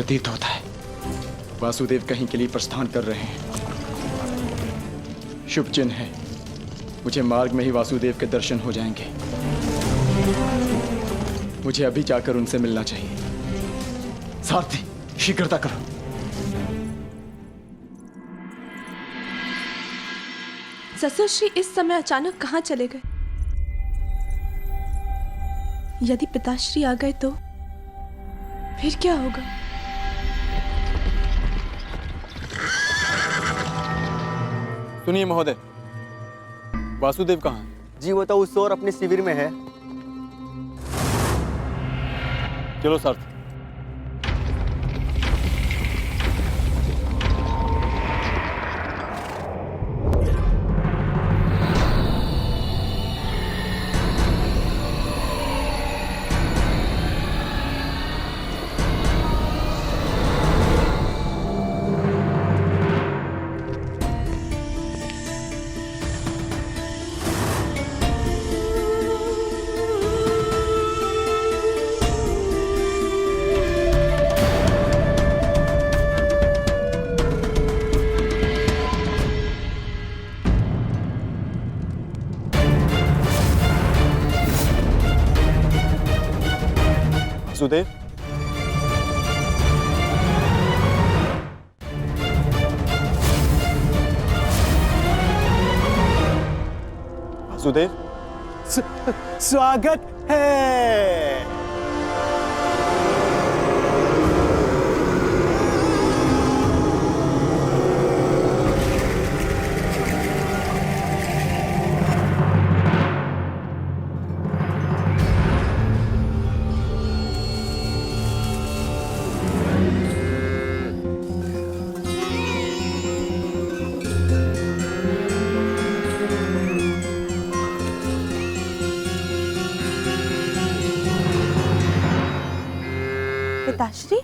प्रतीत होता है वासुदेव कहीं के लिए प्रस्थान कर रहे हैं। शुभ चिन्ह है, मुझे मार्ग में ही वासुदेव के दर्शन हो जाएंगे। मुझे अभी जाकर उनसे मिलना चाहिए। सारथी, शीघ्रता करो। ससुर श्री इस समय अचानक कहाँ चले गए? यदि पिताश्री आ गए तो फिर क्या होगा? सुनिए महोदय, वासुदेव कहाँ है? जी वो तो उस ओर अपने शिविर में है। चलो सारथी। वासुदेव, वासुदेव, स्वागत है। पिताश्री,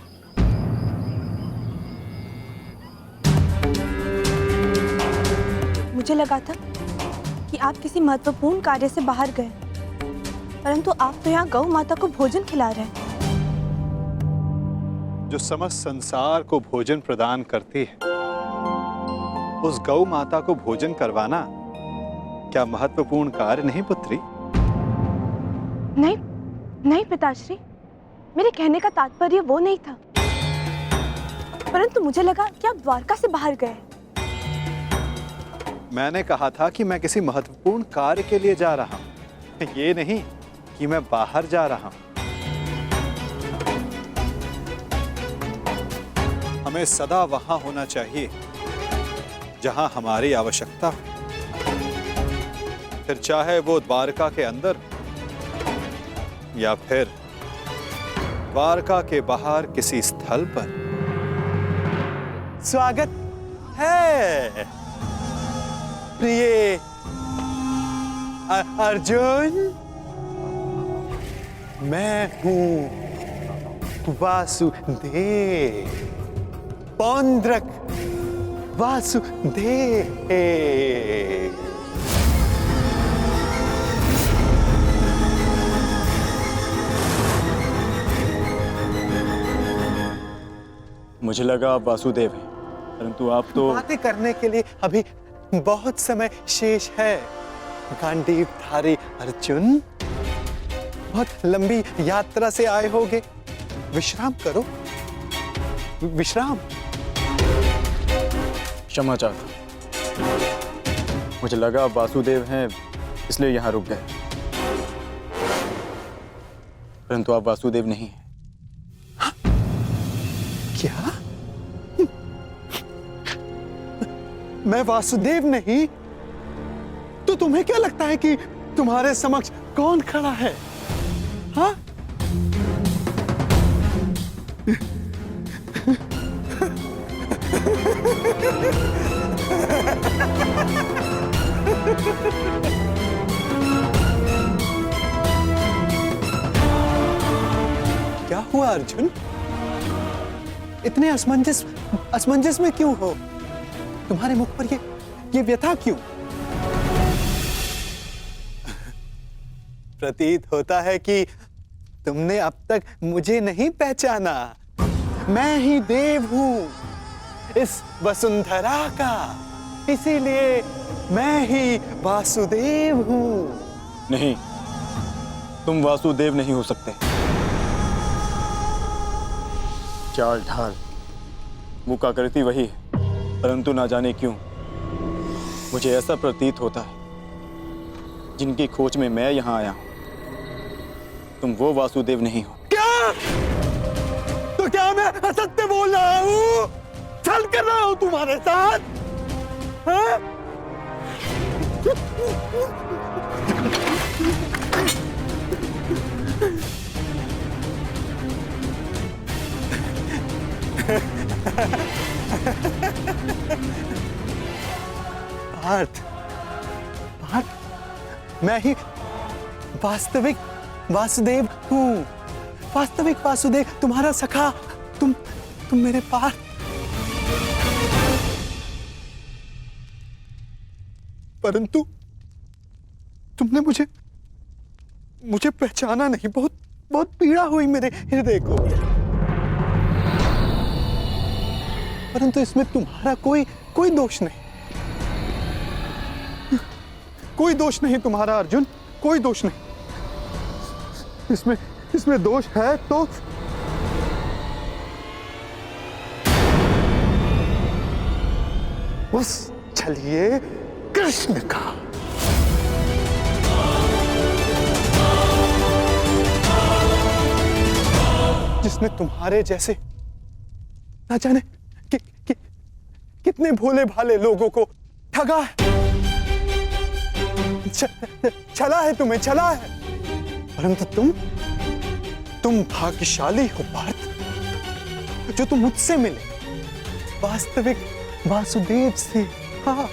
मुझे लगा था कि आप किसी महत्वपूर्ण कार्य से बाहर गए, परंतु आप तो यहाँ गौ माता को भोजन खिला रहे हैं। जो समस्त संसार को भोजन प्रदान करती है, उस गौ माता को भोजन करवाना क्या महत्वपूर्ण कार्य नहीं पुत्री? नहीं नहीं पिताश्री, मेरे कहने का तात्पर्य वो नहीं था, परंतु मुझे लगा कि आप द्वारका से बाहर गए। मैंने कहा था कि मैं किसी महत्वपूर्ण कार्य के लिए जा रहा हूं, ये नहीं कि मैं बाहर जा रहा हूं। हमें सदा वहां होना चाहिए जहां हमारी आवश्यकता हो, फिर चाहे वो द्वारका के अंदर या फिर द्वारका के बाहर किसी स्थल पर। स्वागत है प्रिय अर्जुन। मैं हूं वासुदेव, पौंड्रक वासुदेव। मुझे लगा आप वासुदेव हैं, परंतु आप तो बातें करने के लिए अभी बहुत समय शेष है। गांडीवधारी अर्जुन, बहुत लंबी यात्रा से आए होगे, विश्राम करो, विश्राम। क्षमा चाहता, मुझे लगा आप वासुदेव हैं इसलिए यहाँ रुक गए, परंतु आप वासुदेव नहीं हैं। क्या? मैं वासुदेव नहीं? तो तुम्हें क्या लगता है कि तुम्हारे समक्ष कौन खड़ा है? हाँ? क्या हुआ अर्जुन? इतने असमंजस में क्यों हो? तुम्हारे मुख पर ये व्यथा क्यों? प्रतीत होता है कि तुमने अब तक मुझे नहीं पहचाना। मैं ही देव हूं इस वसुंधरा का, इसीलिए मैं ही वासुदेव हूं। नहीं, तुम वासुदेव नहीं हो सकते। चाल ढाल मुकाकृति वही है, परंतु ना जाने क्यों मुझे ऐसा प्रतीत होता है जिनकी खोज में मैं यहां आया हूं, तुम वो वासुदेव नहीं हो। क्या? तो क्या मैं असत्य बोल रहा हूं? छल कर रहा हूं तुम्हारे साथ? हाँ? पार्थ, पार्थ, मैं ही वास्तविक वासुदेव हूं, वास्तविक वासुदेव, तुम्हारा सखा, तुम मेरे पार्थ। परंतु तुमने मुझे पहचाना नहीं, बहुत पीड़ा हुई मेरे हृदय को। परंतु इसमें तुम्हारा कोई दोष नहीं, कोई दोष नहीं तुम्हारा अर्जुन, कोई दोष नहीं। इसमें दोष है तो उस छलिए कृष्ण का। जिसने तुम्हारे जैसे ना जाने कितने भोले भाले लोगों को ठगा है, छला है, तुम्हें छला है। परंतु तुम भाग्यशाली हो पार्थ, जो तुम मुझसे मिले, वास्तविक वासुदेव से। हाँ,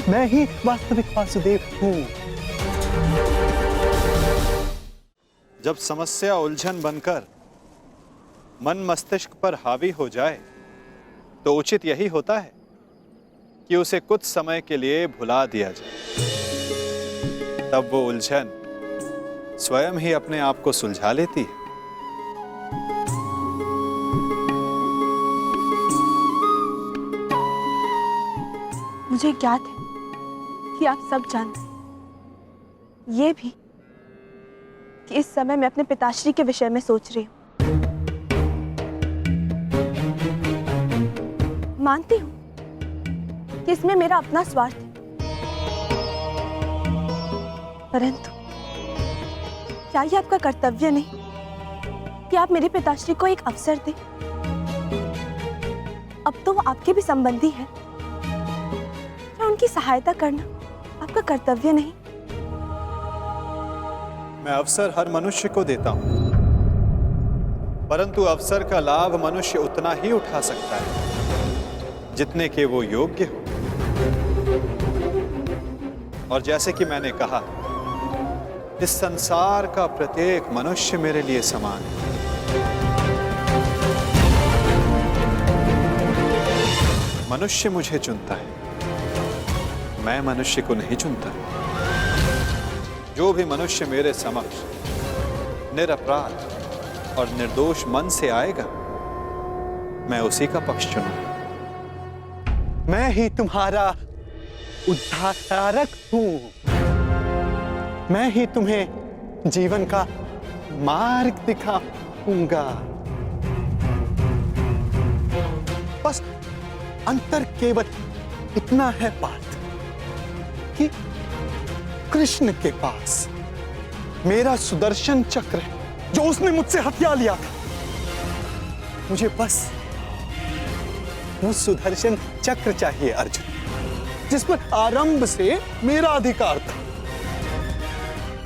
मैं ही वास्तविक वासुदेव हूं। जब समस्या उलझन बनकर मन मस्तिष्क पर हावी हो जाए तो उचित यही होता है कि उसे कुछ समय के लिए भुला दिया जाए। तब वो उलझन स्वयं ही अपने आप को सुलझा लेती है। मुझे ज्ञात है कि आप सब जानते हैं, ये भी कि इस समय मैं अपने पिताश्री के विषय में सोच रही हूं। मानती हूं कि इसमें मेरा अपना स्वार्थ है, परंतु क्या ये आपका कर्तव्य नहीं कि आप मेरे पिताश्री को एक अवसर दें? अब तो वो आपके भी संबंधी है, क्या उनकी सहायता करना आपका कर्तव्य नहीं? मैं अवसर हर मनुष्य को देता हूं, परंतु अवसर का लाभ मनुष्य उतना ही उठा सकता है जितने के वो योग्य हो। और जैसे कि मैंने कहा, इस संसार का प्रत्येक मनुष्य मेरे लिए समान है। मनुष्य मुझे चुनता है, मैं मनुष्य को नहीं चुनता। जो भी मनुष्य मेरे समक्ष निरपराध और निर्दोष मन से आएगा, मैं उसी का पक्ष चुनूंगा। मैं ही तुम्हारा उद्धारक हूं, मैं ही तुम्हें जीवन का मार्ग दिखाऊंगा। बस अंतर केवल इतना है पार्थ कि कृष्ण के पास मेरा सुदर्शन चक्र है, जो उसने मुझसे हथिया लिया था। मुझे बस वो सुदर्शन चक्र चाहिए अर्जुन, जिस पर आरंभ से मेरा अधिकार था।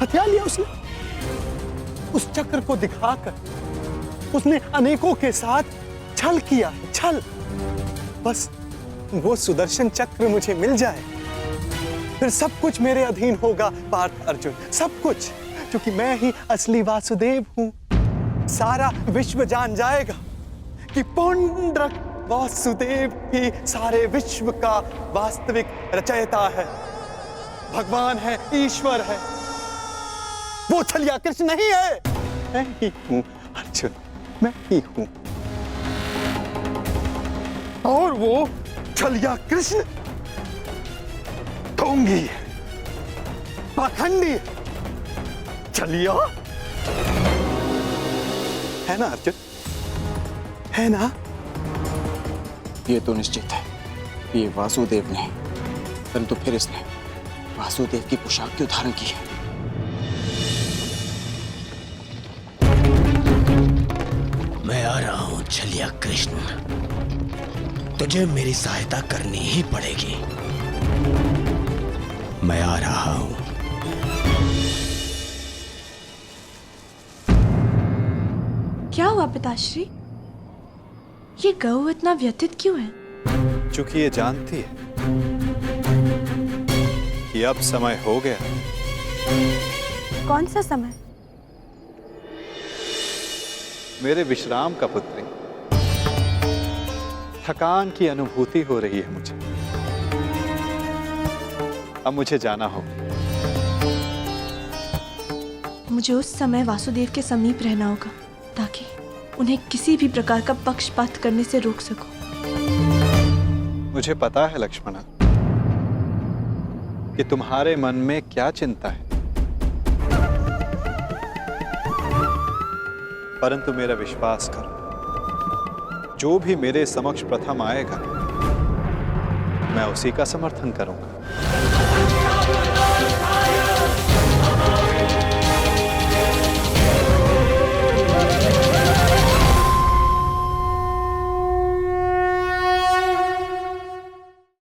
हथिया लिया उसने। उस चक्र को दिखाकर उसने अनेकों के साथ छल किया, छल। बस वो सुदर्शन चक्र मुझे मिल जाए, फिर सब कुछ मेरे अधीन होगा पार्थ अर्जुन, सब कुछ, क्योंकि मैं ही असली वासुदेव हूं। सारा विश्व जान जाएगा कि पुंडरक वासुदेव ही सारे विश्व का वास्तविक रचयिता है, भगवान है, ईश्वर है। वो छलिया कृष्ण नहीं है, मैं ही हूं अर्जुन, मैं ही हूं। और वो छलिया कृष्ण ढोंगी, पाखंडी, छलिया है ना अर्जुन, है ना? ये तो निश्चित है, ये वासुदेव ने, परंतु फिर इसने वासुदेव की पोशाक क्यों धारण की है? मैं आ रहा हूं छलिया कृष्ण, तुझे मेरी सहायता करनी ही पड़ेगी। मैं आ रहा हूं। क्या हुआ पिताश्री? ये गऊ इतना व्यथित क्यों है? चूंकि ये जानती है कि अब समय हो गया। कौन सा समय? मेरे विश्राम का पुत्री, थकान की अनुभूति हो रही है मुझे। अब मुझे जाना होगा। मुझे उस समय वासुदेव के समीप रहना होगा ताकि उन्हें किसी भी प्रकार का पक्षपात करने से रोक सकूं। मुझे पता है लक्ष्मणा कि तुम्हारे मन में क्या चिंता है, परंतु मेरा विश्वास करो, जो भी मेरे समक्ष प्रथम आएगा मैं उसी का समर्थन करूंगा।